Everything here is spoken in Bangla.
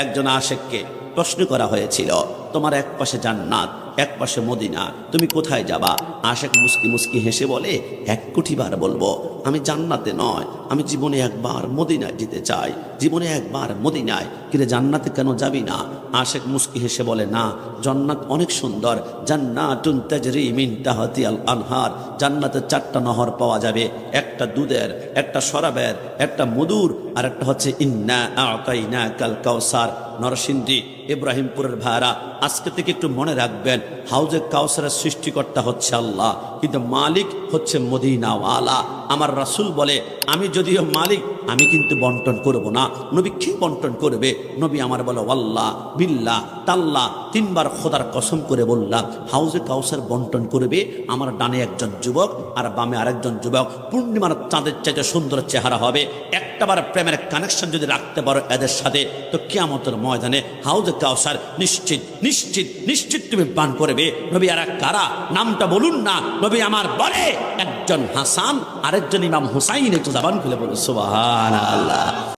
একজন আশেককে প্রশ্ন করা হয়েছিল, তোমার এক পাশে জান্নাত, এক পাশে মদিনা, তুমি কোথায় যাবা? আশেক মুস্কি মুস্কি হেসে বলে, 1,000,000 বার বলবো আমি জান্নাতে নয়, আমি জীবনে একবার মদিনায় যেতে চাই, জীবনে একবার মদিনায়। কিরে জান্নাতে কেন যাবি না? আশেক মুস্কি হেসে বলে, না, জান্নাত অনেক সুন্দর, জান্নাতুন তাজরি মিন তাহতিহাল আনহার, জান্নাতে 4টা নহর পাওয়া যাবে, একটা দুধের, একটা শরাবের, একটা মধুর, আর একটা হচ্ছে ইন্না আ'তাইনাকাল কাউসার। নরসিংদী ইব্রাহিমপুরের ভাইরা, আজকে থেকে একটু মনে রাখবেন, হাউজে কাউসারের সৃষ্টিকর্তা হচ্ছে আল্লাহ, কিন্তু মালিক হচ্ছে মদিনাওয়ালা। আমার রাসূল বলে, আমি যদিও মালিক, আমি কিন্তু বন্টন করব না। নবী কি বন্টন করবে? নবী আমার বলে, ওয়াল্লাহ বিল্লাহ তাল্লাহ, 3বার খোদার কসম করে বললাম, হাউজে কাউসার বন্টন করবে আমার ডানে একজন যুবক আর বামে আরেকজন যুবক, পূর্ণিমার চাঁদের চাইতে সুন্দর চেহারা হবে। একটাবার প্রেমের কানেকশন যদি রাখতে পারো এদের সাথে, তো কিয়ামতের ময়দানে হাউজে কাউসার নিশ্চিত নিশ্চিত নিশ্চিত তুমি পান করবে। নবী আর কারা? নামটা বলুন না। নবী আমার বলে, একজন হাসান, আরেকজন ইমাম হুসাইন। একটু জবান খুলে বলো সুবহানাল্লাহ।